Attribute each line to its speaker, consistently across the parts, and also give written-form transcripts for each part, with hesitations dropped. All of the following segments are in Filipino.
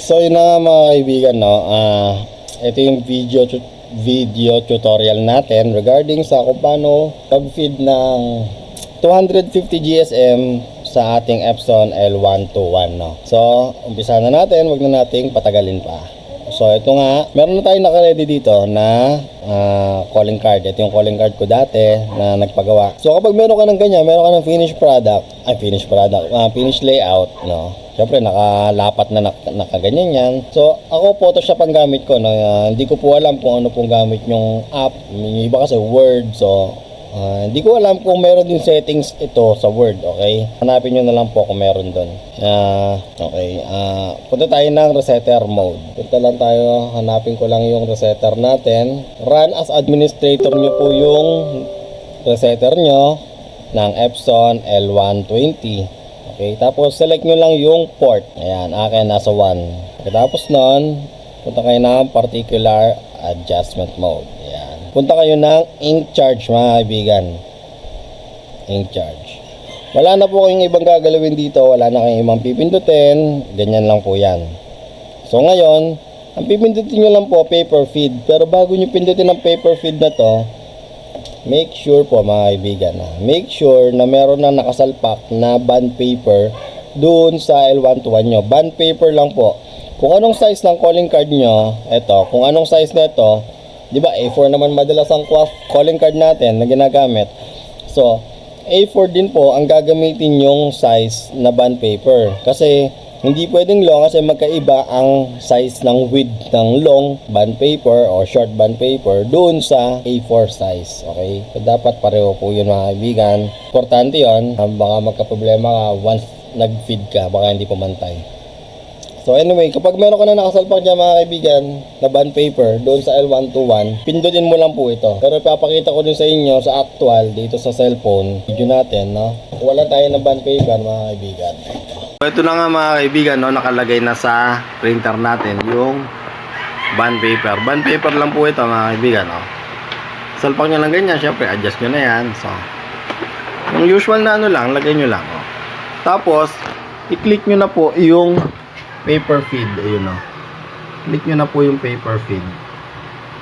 Speaker 1: So yun na nga mga kaibigan, no. Ito yung video tutorial natin regarding sa kung paano pag-feed ng 250 GSM sa ating Epson L121, no. So umpisa na natin, wag na nating patagalin pa. So ito nga, meron na tayong naka-ready dito na calling card. Ito yung calling card ko dati na nagpagawa. So kapag meron ka ng ganyan, meron ka ng finished layout, no. Siyempre nakalapat na nakaganyan yan. So ako Photoshop ang gamit ko, no. Hindi ko po alam kung ano pong gamit yung app. Yung iba kasi Word. So hindi ko alam kung meron din settings ito sa Word, okay? Hanapin nyo na lang po kung meron doon. Okay, punta tayo ng resetter mode. Punta lang tayo, hanapin ko lang yung resetter natin. Run as administrator nyo po yung resetter nyo ng Epson L120. Okay, tapos select nyo lang yung port. Ayan, akin nasa 1. Tapos nun, punta kayo ng particular adjustment mode. Ayan. Punta kayo ng ink charge mga kaibigan. Ink charge. Wala na po kayong ibang gagalawin dito. Wala na kayong ibang pipindutin. Ganyan lang po yan. So ngayon, ang pipindutin nyo lang po paper feed. Pero bago nyo pindutin ang paper feed na to, make sure po mga kaibigan, make sure na meron na nakasalpak na bond paper doon sa L121 nyo. Bond paper lang po. Kung anong size ng calling card nyo, eto, kung anong size na ito, di ba A4 naman madalas ang calling card natin na ginagamit. So A4 din po ang gagamitin yung size na bond paper. Kasi hindi pwedeng long kasi magkaiba ang size ng width ng long bond paper o short bond paper doon sa A4 size. Okay? So dapat pareho po yun mga kaibigan. Importante yun. Baka magka-problema ka once nag-feed ka. Baka hindi pumantay. So anyway, kapag meron ka na nakasalpak dyan mga kaibigan na bond paper doon sa L121, pindutin mo lang po ito. Pero ipapakita ko dun sa inyo sa actual dito sa cellphone video natin, no? Wala tayo na bond paper mga kaibigan. So ito na nga mga kaibigan, no? Nakalagay na sa printer natin yung bond paper. Bond paper lang po ito mga kaibigan, no? Salpak nyo lang ganyan, syempre adjust nyo na yan. So yung usual na ano lang, lagay nyo lang, no? Tapos i-click nyo na po yung paper feed, ayun o. Click nyo na po yung paper feed.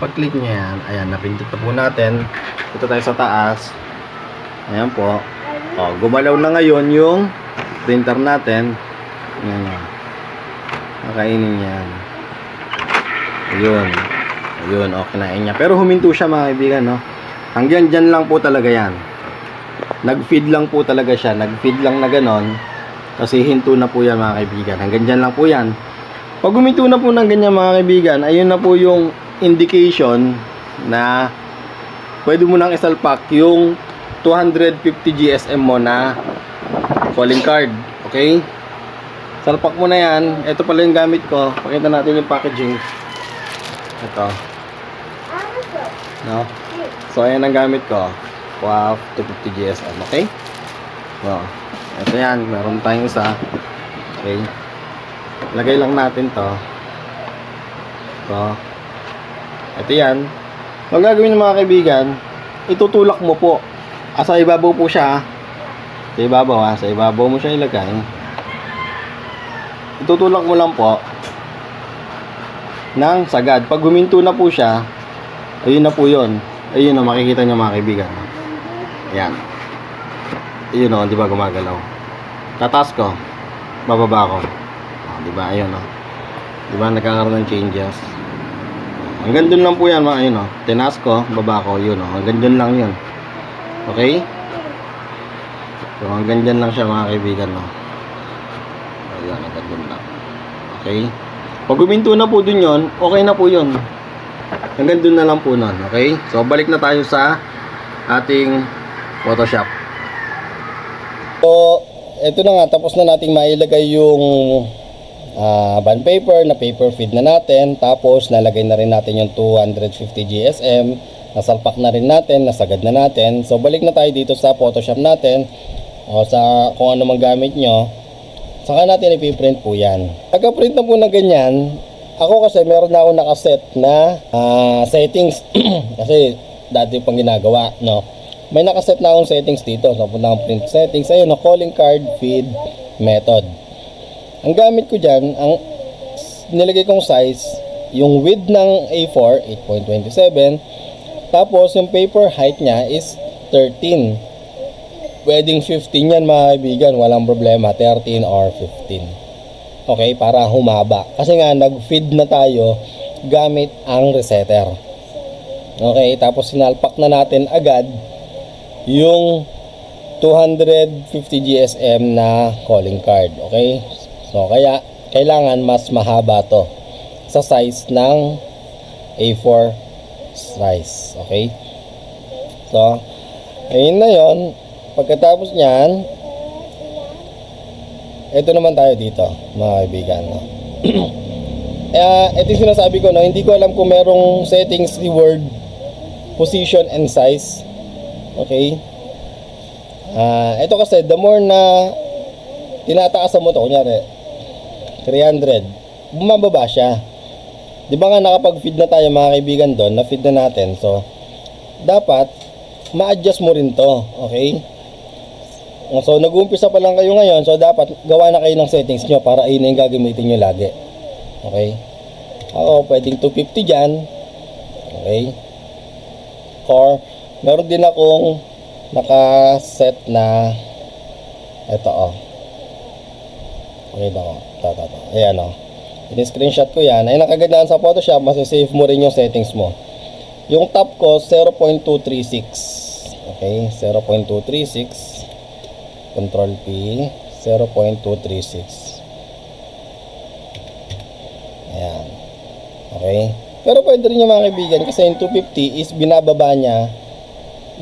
Speaker 1: Pag click nyo yan, ayan, napindot na po natin. Ito tayo sa taas. Ayan po. O, gumalaw na ngayon yung printer natin. Ayan o. Nakainin yan. Ayun. Ayun, o, kinain niya. Pero huminto siya mga kaibigan, no? Hanggang dyan lang po talaga yan. Nag-feed lang po talaga siya. Nag-feed lang na ganon. Kasi hinto na po yan mga kaibigan. Hanggang dyan lang po yan. Pag huminto na po ng ganyan mga kaibigan, ayun na po yung indication na pwede mo nang isalpak yung 250 GSM mo na calling card. Okay? Salpak mo na yan. Ito pala yung gamit ko. Pakita natin yung packaging. Ito. No? So ayan ang gamit ko. Wow, 250 GSM. Okay? So ito yan, meron tayong isa. Okay. Lagay lang natin to. So ito yan. Ang gagawin ng mga kaibigan, itutulak mo po. Sa ibabaw po siya. Sa ibabaw ha. Sa ibabaw mo siya ilagay. Itutulak mo lang po ng sagad. Pag huminto na po siya, ayun na po yun. Ayun na, makikita nyo mga kaibigan. Ayan. Ayun o, di ba gumagalaw? Tataas ko, bababa ko. Di ba, ayun o. Di ba, nagkakaroon ng changes. Hanggang dun lang po yan, mga ayun o. Tinaas ko, baba ko, yun o. Hanggang dun lang yun. Okay? So, hanggang dyan lang siya mga kaibigan o. Ayun, hanggang dun lang. Okay? Pag huminto na po dun yun, okay na po yun. Hanggang dun na lang po nun. Okay? So, balik na tayo sa ating Photoshop. So, ito na nga, tapos na nating mailagay yung bond paper na paper feed na natin. Tapos, nalagay na rin natin yung 250 GSM. Nasalpak na rin natin, nasagad na natin. So, balik na tayo dito sa Photoshop natin. O sa kung ano mang gamit nyo. Saka natin ipiprint po yan. Pagka-print na po na ganyan, ako kasi meron na ako nakaset na settings. Kasi dati pang ginagawa, no? May nakaset na akong settings dito. So, punta akong print settings. Ayun, calling card feed method. Ang gamit ko dyan, ang nilagay kong size, yung width ng A4, 8.27. Tapos, yung paper height niya is 13. Pwedeng 15 yan mga kaibigan, walang problema, 13 or 15. Okay, para humaba. Kasi nga, nag-feed na tayo gamit ang resetter. Okay, tapos sinalpak na natin agad yung 250 GSM na calling card. Okay, so kaya kailangan mas mahaba to sa size ng A4 size. Okay, so ayun na yon. Pagkatapos nyan, ito naman tayo dito mga kaibigan, no? Ito yung sinasabi ko, no? Hindi ko alam kung merong settings si Word, position and size. Okay, ito kasi the more na tinataasan mo to, kunyari 300, bumababa siya. Di ba nga nakapag-feed na tayo mga kaibigan doon, na-feed na natin. So dapat ma-adjust mo rin to. Okay, so nag-uumpisa pa lang kayo ngayon, so dapat gawa na kayo ng settings nyo para ayun na yung gagamitin nyo lagi. Okay, ako pwedeng 250 dyan. Okay, or meron din akong naka-set na ito, okay na ko, ayan, in-screenshot ko yan. Ay, nakagandaan sa Photoshop, masasave mo rin yung settings mo. Yung top ko 0.236. Okay, 0.236, Control P, 0.236. Ayan, okay. Pero pwede rin yung mga kaibigan, kasi yung 250 is binababa niya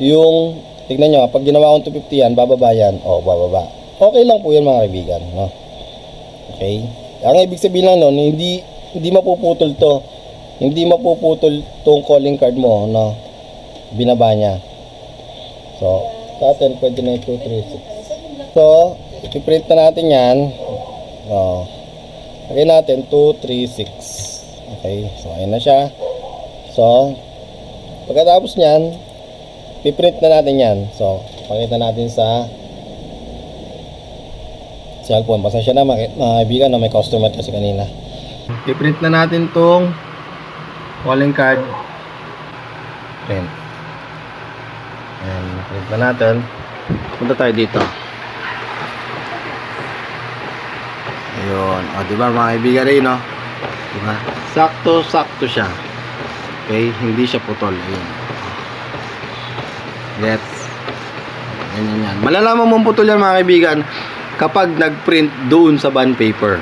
Speaker 1: yung, tignan nyo, pag ginawa kong 250 yan, bababa yan, bababa. Okay lang po yan mga kaibigan, no? Okay, ang ibig sabihin lang nun, hindi mapuputol to, hindi mapuputol tong calling card mo, no? Binaba niya. So sa atin pwede na yung 236. So ipiprint na natin yan. Lagay natin 236. Okay, so ayun na siya. So pagkatapos nyan, piprint na natin yan. So pakita natin sa cellphone. Pasensya na mga kaibigan, na may customer kasi kanina. Piprint na natin tong calling card. Print. Ayan, print na natin. Punta tayo dito. Ayun, diba mga kaibigan rin, no? Diba? Sakto siya. Okay, hindi siya putol. Ayun. Gets? Ganyan yan. Malalaman mong putol yan mga kaibigan kapag nag-print doon sa bond paper.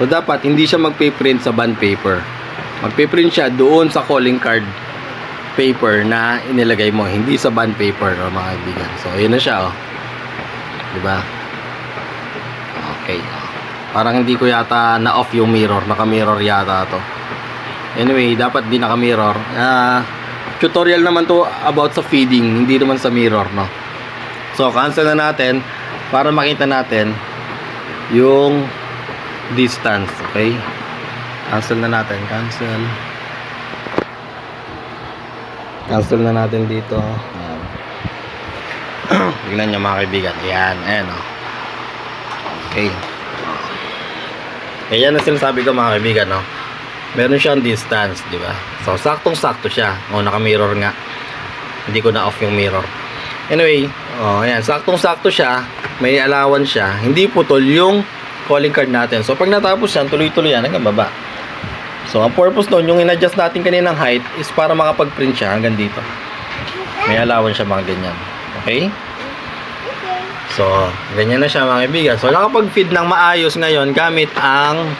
Speaker 1: So dapat hindi siya magpe-print sa bond paper. Magpe-print siya doon sa calling card paper na inilagay mo, hindi sa bond paper, mga kaibigan. So ayun na siya, diba? Okay. Parang hindi ko yata na-off yung mirror. Naka-mirror yata to. Anyway, dapat di naka-mirror. Tutorial naman to about sa feeding, hindi naman sa mirror, no? So cancel na natin para makita natin yung distance. Okay, cancel na natin, cancel na natin dito. Ayan. Tignan nyo mga kaibigan. Ayan, okay, yan ang sinasabi ko mga kaibigan, no? Meron siyang distance, di ba? So saktong sakto siya. Naka-mirror nga, hindi ko na off yung mirror. Anyway, ayan, saktong sakto siya. May allowance siya, hindi putol yung calling card natin. So pag natapos yan, tuloy-tuloy yan hanggang baba. So ang purpose doon, yung in-adjust natin kaninang height is para makapag-print siya hanggang dito. May allowance siya mga ganyan. Okay? So ganyan na siya mga kaibigan. So nakapag-feed ng maayos ngayon gamit ang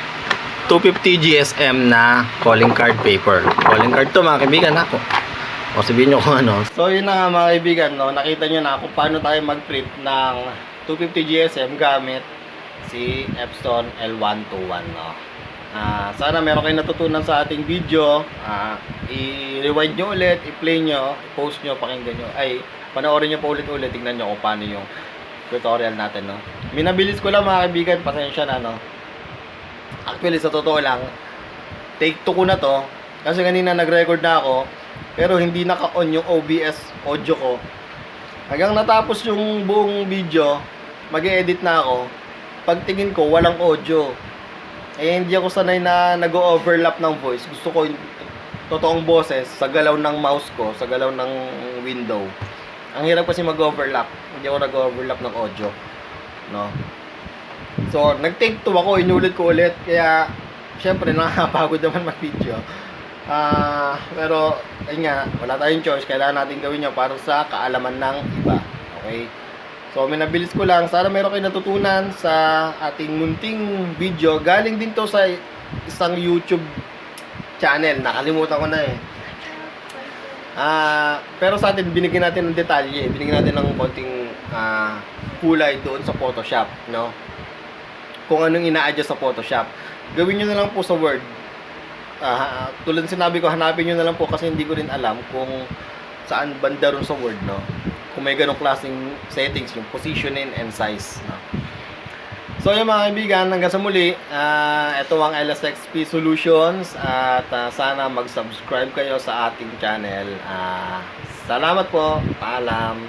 Speaker 1: 250 GSM na calling card paper. Calling card to mga kaibigan, ako. O sabihin nyo kung ano. So yun na nga mga kaibigan, no? Nakita nyo na kung paano tayo mag-print ng 250 GSM gamit si Epson L121, no? Sana meron kayong natutunan sa ating video. I-rewind nyo ulit, i-play nyo, i-post nyo, pakinggan nyo, ay panoorin nyo pa ulit-ulit, tingnan nyo kung paano yung tutorial natin, no? Minabilis ko lang mga kaibigan, pasensya na, no? Actually sa totoo lang, take 2 ko na to kasi kanina nag-record na ako pero hindi naka-on yung OBS audio ko. Hanggang natapos yung buong video, mag-e-edit na ako. Pagtingin ko, walang audio. Eh, hindi ako sanay na nag-overlap ng voice. Gusto ko yung totoong boses sa galaw ng mouse ko, sa galaw ng window. Ang hirap kasi mag-overlap. Hindi ako nag-overlap ng audio. No? So, nag-take 2 ako, inulit ko ulit. Kaya, syempre, nakakapagod naman mag-video. Pero, ayun nga, wala tayong choice. Kailangan natin gawin yun para sa kaalaman ng iba. Okay? So, minabilis ko lang. Sana meron kayo natutunan sa ating munting video. Galing din to sa isang YouTube channel. Nakalimutan ko na eh. Pero sa atin, binigyan natin ng detalye. Binigyan natin ng konting kulay doon sa Photoshop. No? Kung anong ina-adjust sa Photoshop. Gawin nyo na lang po sa Word. Tulad sinabi ko, hanapin nyo na lang po kasi hindi ko rin alam kung saan banda ron sa Word, no? Kung may ganong klaseng settings, yung positioning and size, no? So yung mga kaibigan, hanggang sa muli, ito ang LSXP Solutions at sana mag-subscribe kayo sa ating channel. Salamat po, paalam.